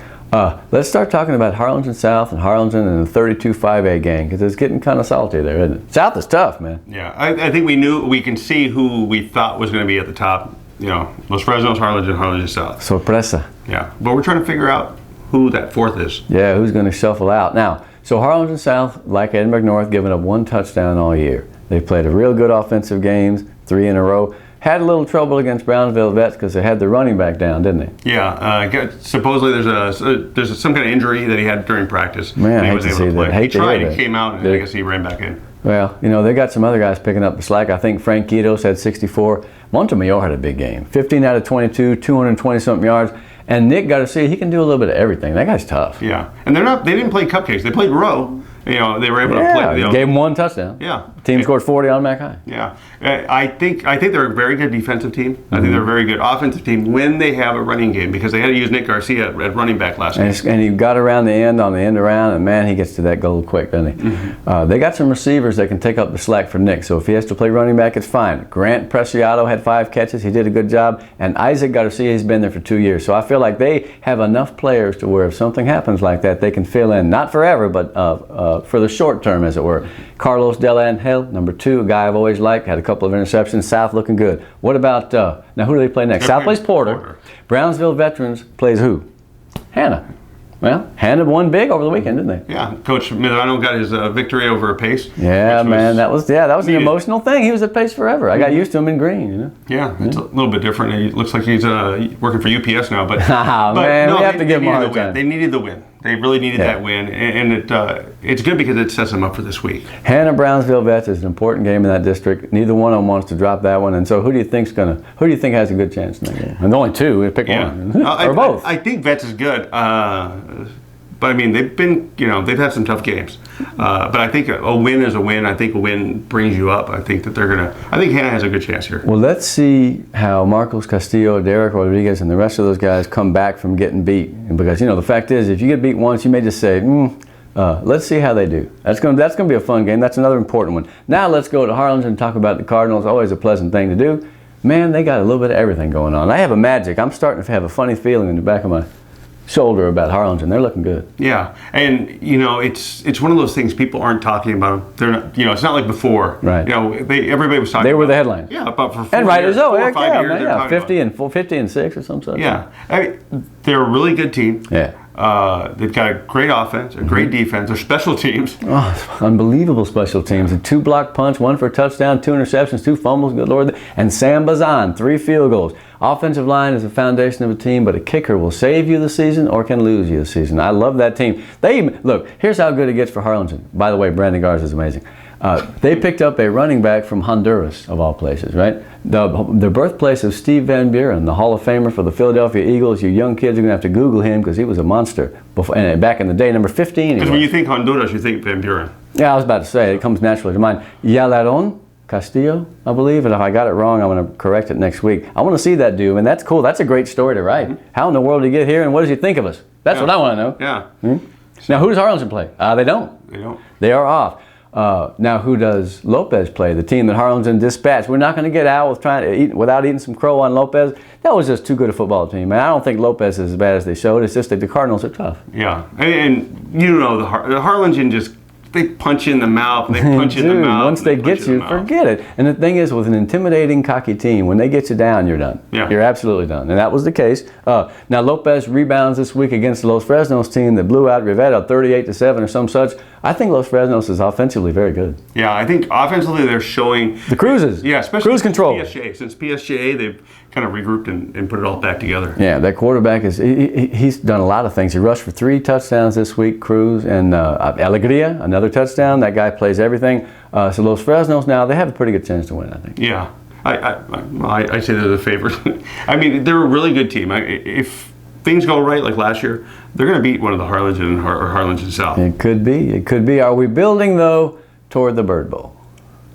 Speaker 1: Let's start talking about Harlingen South and Harlingen and the 32 5A gang, because it's getting kind of salty there, isn't it? South is tough, man.
Speaker 2: Yeah, I think we can see who we thought was going to be at the top. Los Fresnos, Harlingen, Harlingen South.
Speaker 1: Sorpresa.
Speaker 2: Yeah, but we're trying to figure out who that fourth is.
Speaker 1: Yeah, who's going to shuffle out. Now, so Harlingen South, like Edinburgh North, giving up 1 touchdown all year. They played a real good offensive games, 3 in a row. Had a little trouble against Brownsville Vets because they had their running back down, didn't they?
Speaker 2: Yeah. Supposedly there's some kind of injury that he had during practice.
Speaker 1: Man, I hate to see that.
Speaker 2: He tried, he came out, and I guess he ran back in.
Speaker 1: Well, they got some other guys picking up the slack. I think Frank Quitos had 64. Montemayor had a big game. 15 out of 22, 220-something yards. And Nick Garcia, he can do a little bit of everything. That guy's tough.
Speaker 2: Yeah. And they didn't play cupcakes. They played row. They were able to play.
Speaker 1: Gave him 1 touchdown.
Speaker 2: Yeah.
Speaker 1: Team scored 40 on Mac High.
Speaker 2: Yeah. I think they're a very good defensive team. I think they're a very good offensive team when they have a running game, because they had to use Nick Garcia at running back last week.
Speaker 1: And he got around the end on the end around, and man, he gets to that goal quick, doesn't he? They got some receivers that can take up the slack for Nick, so if he has to play running back, it's fine. Grant Preciado had 5 catches. He did a good job. And Isaac Garcia, he's been there for 2 years. So I feel like they have enough players to where if something happens like that, they can fill in, not forever, but for the short term, as it were. Carlos Delangel, number 2, a guy I've always liked, had a couple of interceptions. South looking good. What about, now who do they play next? South plays Porter. Brownsville Veterans plays who? Hannah. Well, Hannah won big over the weekend, didn't they?
Speaker 2: Yeah, Coach Medrano got his victory over Pace.
Speaker 1: Yeah, man, that was an emotional thing. He was at Pace forever. I got used to him in green,
Speaker 2: Yeah, it's a little bit different. It looks like he's working for UPS now, but
Speaker 1: man, we have to give him a hard time.
Speaker 2: They needed the win. They really needed that win, and it's good because it sets them up for this week.
Speaker 1: Hannah Brownsville Vets is an important game in that district. Neither one of them wants to drop that one, and so who do you think has a good chance in that game? And only 2. Pick one or both.
Speaker 2: I think Vets is good, but I mean they've had some tough games. But I think a win is a win. I think a win brings you up. I think that I think Hannah has a good chance here.
Speaker 1: Well, let's see how Marcos Castillo, Derek Rodriguez, and the rest of those guys come back from getting beat. And because the fact is, if you get beat once, you may just say, let's see how they do. That's going to be a fun game. That's another important one. Now let's go to Harlingen and talk about the Cardinals. Always a pleasant thing to do. Man, they got a little bit of everything going on. I have a magic. I'm starting to have a funny feeling in the back of my shoulder about Harlingen. They're looking good.
Speaker 2: Yeah, and it's one of those things people aren't talking about. They're not, it's not like before.
Speaker 1: Right.
Speaker 2: Everybody was talking.
Speaker 1: They were the headline.
Speaker 2: Yeah, about for
Speaker 1: 4 years, 4 or
Speaker 2: 5 years.
Speaker 1: Yeah, 50 and 6 or something.
Speaker 2: Yeah, they're a really good team.
Speaker 1: Yeah.
Speaker 2: They've got a great offense, a great defense, their special teams.
Speaker 1: Oh, unbelievable special teams. A 2-block punch, 1 for a touchdown, 2 interceptions, 2 fumbles, good Lord. And Sam Bazan, 3 field goals. Offensive line is the foundation of a team, but a kicker will save you the season or can lose you the season. I love that team. Look, here's how good it gets for Harlingen. By the way, Brandon Garza is amazing. They picked up a running back from Honduras, of all places, right? The birthplace of Steve Van Buren, the Hall of Famer for the Philadelphia Eagles. You young kids are going to have to Google him because he was a monster and back in the day, number 15.
Speaker 2: Because when you think Honduras, you think Van Buren.
Speaker 1: Yeah, I was about to say, it comes naturally to mind. Yalaron Castillo, I believe, and if I got it wrong, I'm going to correct it next week. I want to see that dude, and that's cool. That's a great story to write. Mm-hmm. How in the world did he get here, and what does he think of us? That's what I want to know.
Speaker 2: Yeah.
Speaker 1: Mm-hmm. Now, who does Harlingen play? They don't.
Speaker 2: They don't.
Speaker 1: They are off. Now, who does Lopez play? The team that Harlingen dispatched. We're not going to get out without eating some crow on Lopez. That was just too good a football team. And I don't think Lopez is as bad as they showed. It's just that the Cardinals are tough.
Speaker 2: Yeah, and you know the Harlingen just. They punch you in the mouth. They punch you in the mouth.
Speaker 1: Once they get you, forget it. And the thing is, with an intimidating, cocky team, when they get you down, you're done.
Speaker 2: Yeah.
Speaker 1: You're absolutely done. And that was the case. Now, Lopez rebounds this week against the Los Fresnos team that blew out Rivera 38-7 or some such. I think Los Fresnos is offensively very good.
Speaker 2: Yeah, I think offensively they're showing...
Speaker 1: The cruises.
Speaker 2: Yeah, especially
Speaker 1: cruise control.
Speaker 2: PSJA. Since PSJA, they've kind of regrouped and put it all back together.
Speaker 1: Yeah, that quarterback he's done a lot of things. He rushed for 3 touchdowns this week, Cruz, and Alegria, another touchdown. That guy plays everything. So Los Fresnos now, they have a pretty good chance to win, I think.
Speaker 2: Yeah, I say they're the favorite. I mean, they're a really good team. If things go right like last year, they're going to beat one of the Harlingen or Harlingen South.
Speaker 1: It could be. It could be. Are we building, though, toward the Bird Bowl?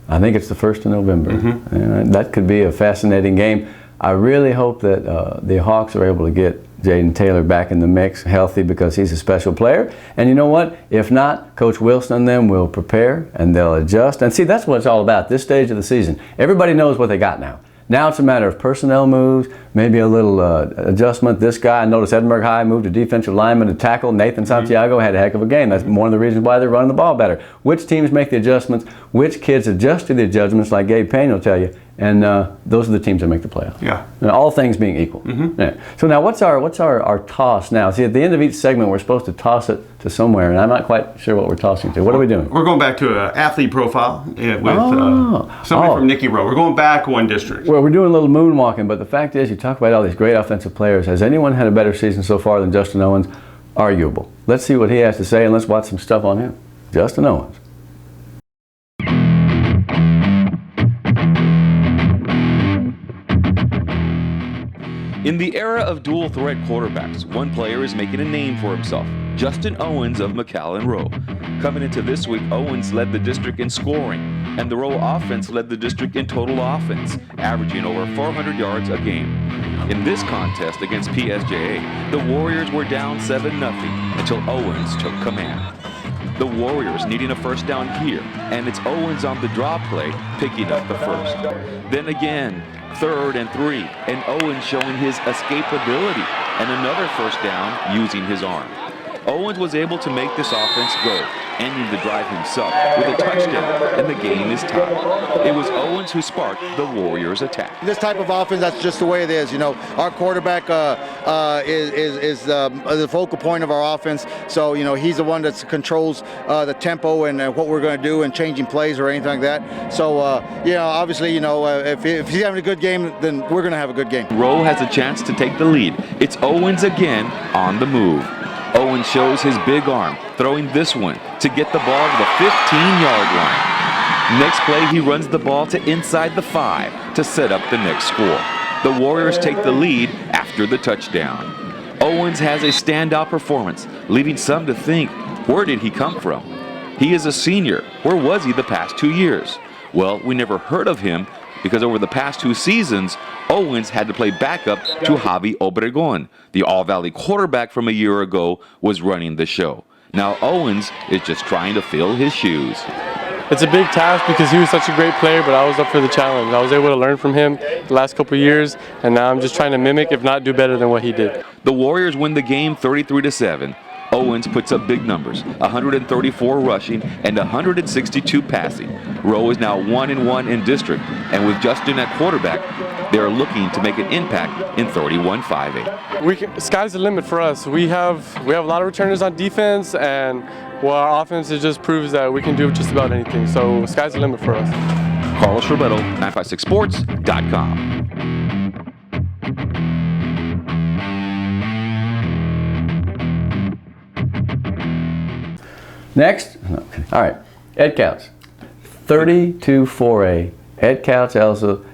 Speaker 1: I think it's the 1st of November. Mm-hmm. That could be a fascinating game. I really hope that the Hawks are able to get Jaden Taylor back in the mix, healthy, because he's a special player. And you know what? If not, Coach Wilson and them will prepare and they'll adjust. And see, that's what it's all about, this stage of the season. Everybody knows what they got now. Now it's a matter of personnel moves, maybe a little adjustment. This guy, I noticed Edinburgh High moved a defensive lineman to tackle. Nathan Santiago had a heck of a game. That's one of the reasons why they're running the ball better. Which teams make the adjustments? Which kids adjust to the adjustments, like Gabe Payne will tell you. And those are the teams that make the playoffs.
Speaker 2: Yeah.
Speaker 1: And all things being equal.
Speaker 2: Mm-hmm.
Speaker 1: Yeah. So now what's our toss now? See, at the end of each segment, we're supposed to toss it to somewhere, and I'm not quite sure what we're tossing to. What are we doing?
Speaker 2: We're going back to an athlete profile with somebody from Nicky Rowe. We're going back one district.
Speaker 1: Well, we're doing a little moonwalking, but the fact is, you talk about all these great offensive players. Has anyone had a better season so far than Justin Owens? Arguable. Let's see what he has to say, and let's watch some stuff on him. Justin Owens.
Speaker 3: In the era of dual-threat quarterbacks, one player is making a name for himself, Justin Owens of McAllen Rowe. Coming into this week, Owens led the district in scoring, and the Rowe offense led the district in total offense, averaging over 400 yards a game. In this contest against PSJA, the Warriors were down 7-0 until Owens took command. The Warriors needing a first down here, and it's Owens on the draw play picking up the first. Then again, 3rd and 3, and Owens showing his escapability, and another first down using his arm. Owens was able to make this offense go, ending the drive himself with a touchdown, and the game is tied. It was Owens who sparked the Warriors' attack.
Speaker 6: This type of offense, that's just the way it is. You know, our quarterback is the focal point of our offense. So, you know, he's the one that controls the tempo and what we're going to do and changing plays or anything like that. So, you know, obviously, you know, if he's having a good game, then we're going to have a good game. Rowe
Speaker 3: has a chance to take the lead. It's Owens again on the move. Owens shows his big arm, throwing this one to get the ball to the 15-yard line. Next play, he runs the ball to inside the 5 to set up the next score. The Warriors take the lead after the touchdown. Owens has a standout performance, leaving some to think, where did he come from? He is a senior. Where was he the past 2 years? Well, we never heard of him because over the past 2 seasons, Owens had to play backup to Javi Obregon. The All-Valley quarterback from a year ago was running the show. Now Owens is just trying to fill his shoes.
Speaker 7: It's a big task because he was such a great player, but I was up for the challenge. I was able to learn from him the last couple of years, and now I'm just trying to mimic, if not do better than what he did.
Speaker 3: The Warriors win the game 33-7. Owens puts up big numbers, 134 rushing and 162 passing. Rowe is now 1-1 in district, and with Justin at quarterback, they are looking to make an impact in 31-5A.
Speaker 7: Sky's the limit for us. We have a lot of returners on defense, and our offense, it just proves that we can do just about anything. So sky's the limit for us.
Speaker 3: Carlos Roberto, 956sports.com.
Speaker 1: Next, all right, Ed Couch, 32-4A. Ed Couch also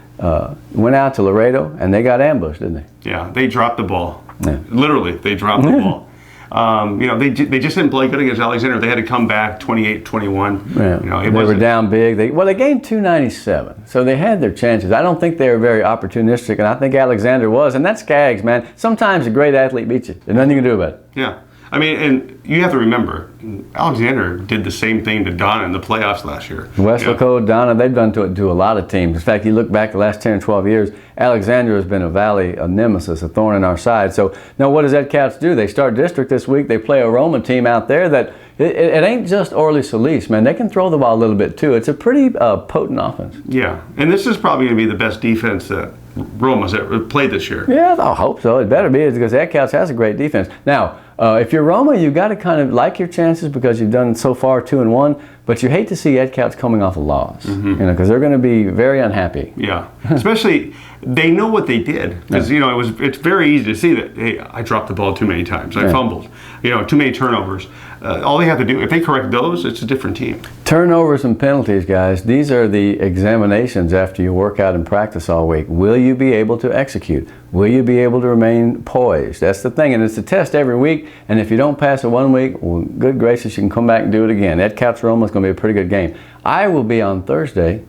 Speaker 1: went out to Laredo, and they got ambushed, didn't they?
Speaker 2: Yeah, they dropped the ball.
Speaker 1: Yeah.
Speaker 2: Literally, they dropped the ball. They just didn't play good against Alexander. They had to come back 28-21.
Speaker 1: Yeah. They were down big. They gained 297, so they had their chances. I don't think they were very opportunistic, and I think Alexander was. And that's Skaggs, man. Sometimes a great athlete beats you. There's nothing you can do about it.
Speaker 2: Yeah. I mean, and you have to remember, Alexander did the same thing to Donna in the playoffs last year.
Speaker 1: Westlaco, Donna, they've done to a lot of teams. In fact, you look back the last 10 or 12 years, Alexander has been a nemesis, a thorn in our side. So now what does Ed Couch do? They start district this week. They play a Roma team out there that it ain't just Orly Solis, man. They can throw the ball a little bit too. It's a pretty potent offense.
Speaker 2: Yeah, and this is probably going to be the best defense that Roma's ever played this year.
Speaker 1: Yeah, I hope so. It better be, because Ed Couch has a great defense. Now, if you're Roma, you've got to kind of like your chances because you've done so far 2-1, but you hate to see Ed Couch coming off a loss, because they're going to be very unhappy.
Speaker 2: Yeah, especially they know what they did, because it's very easy to see that, hey, I dropped the ball too many times, I fumbled, too many turnovers. All they have to do, if they correct those, it's a different team.
Speaker 1: Turnovers and penalties, guys, these are the examinations after you work out and practice all week. Will you be able to execute? Will you be able to remain poised? That's the thing, and it's a test every week, and if you don't pass it 1 week, well, good gracious, you can come back and do it again. Ed Couch Roma is going to be a pretty good game. I will be on Thursday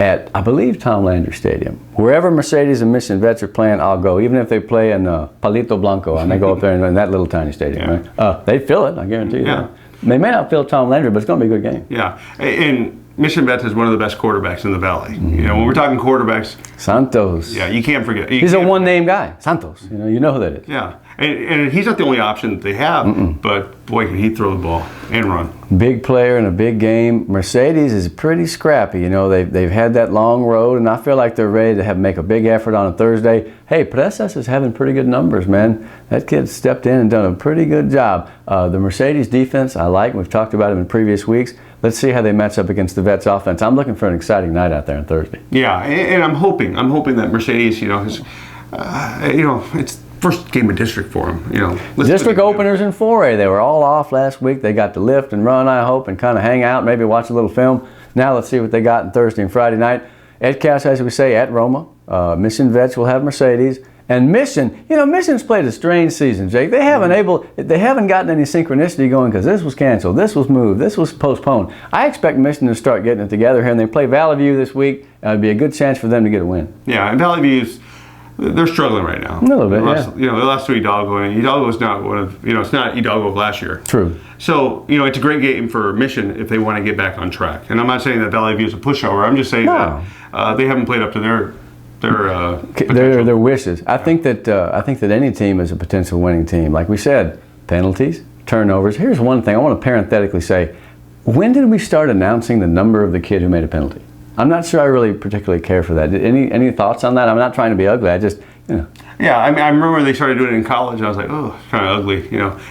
Speaker 1: at, I believe, Tom Landry Stadium. Wherever Mercedes and Mission Vets are playing, I'll go. Even if they play in Palito Blanco, I may go up there in that little tiny stadium. Right? They fill it, I guarantee you that. They may not fill Tom Landry, but it's going to be a good game.
Speaker 2: Yeah, and Mission Vets is one of the best quarterbacks in the Valley. When we're talking quarterbacks,
Speaker 1: Santos.
Speaker 2: Yeah, you can't forget.
Speaker 1: He's a one-name guy, Santos. You know who that is.
Speaker 2: Yeah, and he's not the only option that they have, but boy, can he throw the ball and run.
Speaker 1: Big player in a big game. Mercedes is pretty scrappy. They've had that long road, and I feel like they're ready to make a big effort on a Thursday. Hey, Presas is having pretty good numbers, man. That kid stepped in and done a pretty good job. The Mercedes defense, I like. We've talked about it in previous weeks. Let's see how they match up against the Vets offense. I'm looking for an exciting night out there on Thursday.
Speaker 2: Yeah, and I'm hoping that Mercedes, it's first game of district for them.
Speaker 1: District openers in 4A. They were all off last week. They got to lift and run, I hope, and kind of hang out, maybe watch a little film. Now let's see what they got on Thursday and Friday night. Ed Couch, as we say, at Roma. Mission Vets will have Mercedes. And Mission's played a strange season, Jake. They haven't gotten any synchronicity going because this was canceled, this was moved, this was postponed. I expect Mission to start getting it together here, and they play Valley View this week. It'd be a good chance for them to get a win.
Speaker 2: Yeah, and Valley View's, they're struggling right now.
Speaker 1: A little bit, yeah.
Speaker 2: They lost to Hidalgo, and Hidalgo's not one of, it's not Hidalgo of last year.
Speaker 1: True.
Speaker 2: So, it's a great game for Mission if they want to get back on track. And I'm not saying that Valley View is a pushover. I'm just saying that they haven't played up to their
Speaker 1: wishes. I think that any team is a potential winning team. Like we said, penalties, turnovers. Here's one thing I want to parenthetically say. When did we start announcing the number of the kid who made a penalty? I'm not sure I really particularly care for that. Any thoughts on that? I'm not trying to be ugly. I just,
Speaker 2: Yeah, I remember they started doing it in college. I was like, oh, it's kind of ugly,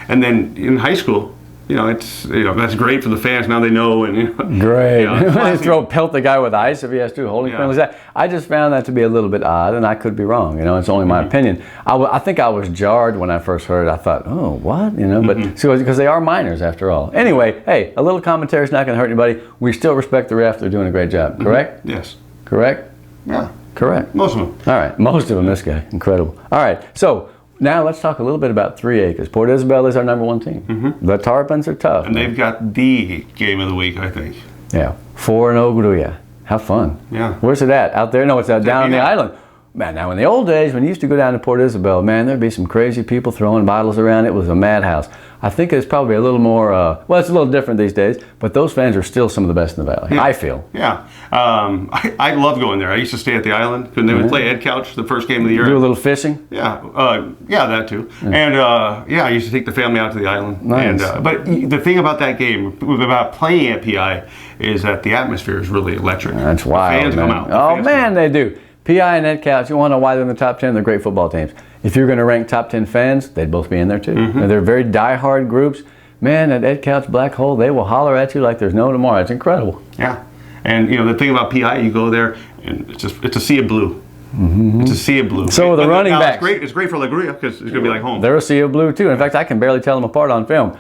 Speaker 2: And then in high school, it's that's great for the fans. Now they know, and
Speaker 1: great. They pelt the guy with ice if he has to holding penalties. I just found that to be a little bit odd, and I could be wrong. It's only my opinion. I think I was jarred when I first heard it. I thought, oh, what? But because they are minors after all. Anyway, hey, a little commentary is not going to hurt anybody. We still respect the ref. They're doing a great job. Correct?
Speaker 2: Yes.
Speaker 1: Correct?
Speaker 2: Yeah.
Speaker 1: Correct.
Speaker 2: Most of them.
Speaker 1: All right. Most of them. This guy, incredible. All right. So. Now let's talk a little bit about 3A, because Port Isabel is our #1 team. The Tarpons are tough.
Speaker 2: And they've got the game of the week, I think.
Speaker 1: Yeah, 4-0 Gruya. Have fun.
Speaker 2: Yeah.
Speaker 1: Where's it at? Out there? No, it's down on the island. Man, now in the old days, when you used to go down to Port Isabel, man, there'd be some crazy people throwing bottles around. It was a madhouse. I think it's probably a little more, well, it's a little different these days, but those fans are still some of the best in the Valley, I feel.
Speaker 2: Yeah. I love going there. I used to stay at the island when they would play Ed Couch the first game of the year.
Speaker 1: Do a little fishing?
Speaker 2: Yeah. Yeah, that too. And yeah, I used to take the family out to the island.
Speaker 1: Nice.
Speaker 2: And, but the thing about that game, about playing at PI, is that the atmosphere is really electric.
Speaker 1: That's wild,
Speaker 2: The fans
Speaker 1: man.
Speaker 2: come out.
Speaker 1: Oh, man, they do. PI and Ed Couch, you want to know why they're in the top 10? They're great football teams. If you're going to rank top 10 fans, they'd both be in there too. And they're very die-hard groups. Man, at Ed Couch Black Hole, they will holler at you like there's no tomorrow. It's incredible.
Speaker 2: Yeah. And you know, the thing about PI, you go there and it's a sea of blue. It's a sea of blue.
Speaker 1: So the running backs.
Speaker 2: It's great for La Grulla because it's going to be like home.
Speaker 1: They're a sea of blue too. In fact, I can barely tell them apart on film.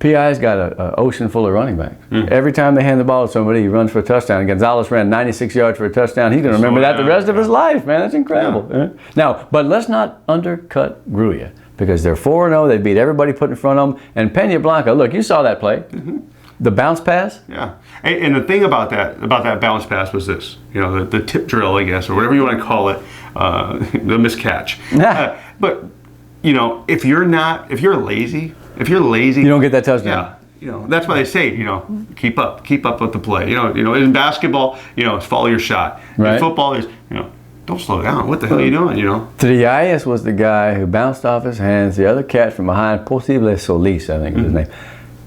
Speaker 1: PI's got an ocean full of running backs. Every time they hand the ball to somebody, he runs for a touchdown. Gonzalez ran 96 yards for a touchdown. He's going to remember that the rest of his life, man. That's incredible.
Speaker 2: Yeah.
Speaker 1: Now, but let's not undercut Grulla because they're 4-0. They beat everybody put in front of them. And Peña Blanca, look, you saw that play. The bounce pass.
Speaker 2: Yeah. And the thing about that bounce pass was this, you know, the tip drill, I guess, or whatever you want to call it, the miscatch. But, you know, if you're lazy,
Speaker 1: you don't get that touchdown.
Speaker 2: Yeah, you know, that's why they say, you know, keep up with the play. You know, in basketball, you know, it's follow your shot.
Speaker 1: Right.
Speaker 2: In football, is, you know, don't slow down. What the hell are you doing? You know.
Speaker 1: Trias was the guy who bounced off his hands. The other catch from behind, Posible Solis, I think was his name.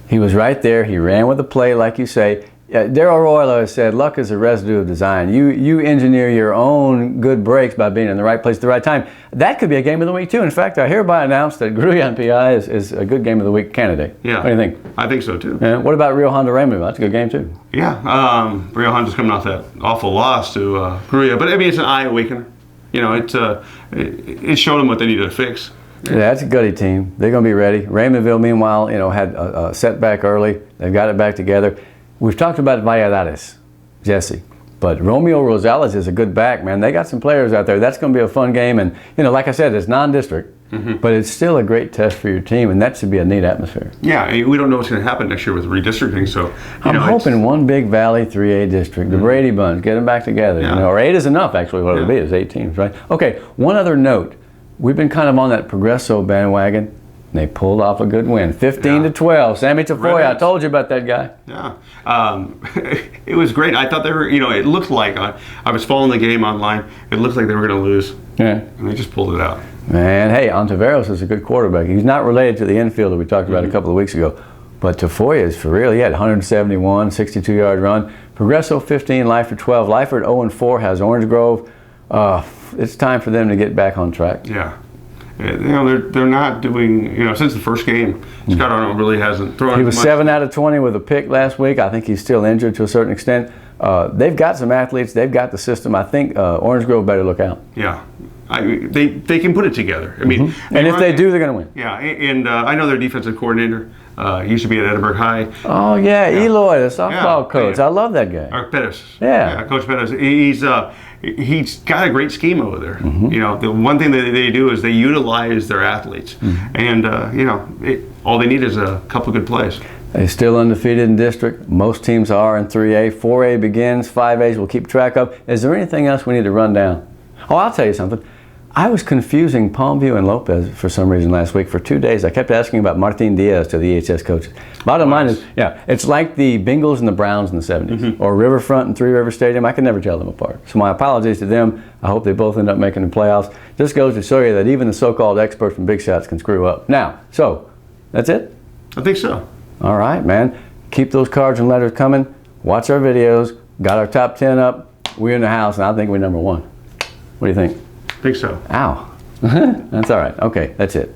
Speaker 1: He was right there. He ran with the play, like you say. Darrell Royal has said, luck is a residue of design. You engineer your own good breaks by being in the right place at the right time. That could be a game of the week, too. In fact, I hereby announce that Grulla and PI is a good game of the week candidate.
Speaker 2: Yeah.
Speaker 1: What do you think?
Speaker 2: I think so, too.
Speaker 1: Yeah. What about Rio Honda Raymond? That's a good game, too.
Speaker 2: Yeah. Rio Honda's coming off that awful loss to Grulla. But, I mean, it's an eye-awakener. You know, it showed them what they needed to fix.
Speaker 1: Yeah, that's a goody team. They're going to be ready. Raymondville, meanwhile, you know, had a setback early. They've got it back together. We've talked about Valladares, Jesse, but Romeo Rosales is a good back, man. They got some players out there. That's going to be a fun game. And, you know, like I said, it's non-district, but it's still a great test for your team, and that should be a neat atmosphere.
Speaker 2: Yeah, we don't know what's going to happen next year with redistricting, so...
Speaker 1: I'm hoping one big Valley 3A district, the Brady Bunch, get them back together.
Speaker 2: Yeah.
Speaker 1: You know, or 8 is enough, actually, what it'll be is 8 teams, right? Okay, one other note. We've been kind of on that Progresso bandwagon. They pulled off a good win, 15-12. Sammy Tafoya, I told you about that guy.
Speaker 2: Yeah, it was great. I thought they were, you know, it looked like, I was following the game online, it looked like they were going to lose. Yeah. And they just pulled it out.
Speaker 1: Man, hey, Ontiveros is a good quarterback. He's not related to the infielder we talked about a couple of weeks ago, but Tafoya is for real. He had 171, 62-yard run. Progresso 15, Lyford 12. Lyford 0-4 has Orange Grove. It's time for them to get back on track.
Speaker 2: Yeah. You know, they're not doing, you know, since the first game, Scott Arnold really hasn't thrown.
Speaker 1: He was 7 out of 20 with a pick last week. I think he's still injured to a certain extent. They've got some athletes. They've got the system. I think Orange Grove better look out.
Speaker 2: Yeah. They can put it together. I mean,
Speaker 1: and if they do, they're going to win.
Speaker 2: Yeah, and I know their defensive coordinator used to be at Edinburgh High.
Speaker 1: Oh yeah, Eloy, the softball coach. I love that guy.
Speaker 2: Pettis.
Speaker 1: Yeah,
Speaker 2: Coach Pettis. He's got a great scheme over there. You know, the one thing that they do is they utilize their athletes, and you know, all they need is a couple good plays.
Speaker 1: They're still undefeated in district. Most teams are in 3A. 4A begins. 5As we'll keep track of. Is there anything else we need to run down? Oh, I'll tell you something. I was confusing Palmview and Lopez for some reason last week. For 2 days, I kept asking about Martin Diaz to the EHS coaches. Bottom line is, yeah, it's like the Bengals and the Browns in the 70s, or Riverfront and Three River Stadium. I can never tell them apart. So my apologies to them. I hope they both end up making the playoffs. Just goes to show you that even the so-called experts from Big Shots can screw up. Now, so, that's it?
Speaker 2: I think so.
Speaker 1: All right, man. Keep those cards and letters coming. Watch our videos. Got our top 10 up. We're in the house, and I think we're number 1. What do you think?
Speaker 2: I think so.
Speaker 1: Ow. That's all right. Okay, that's it.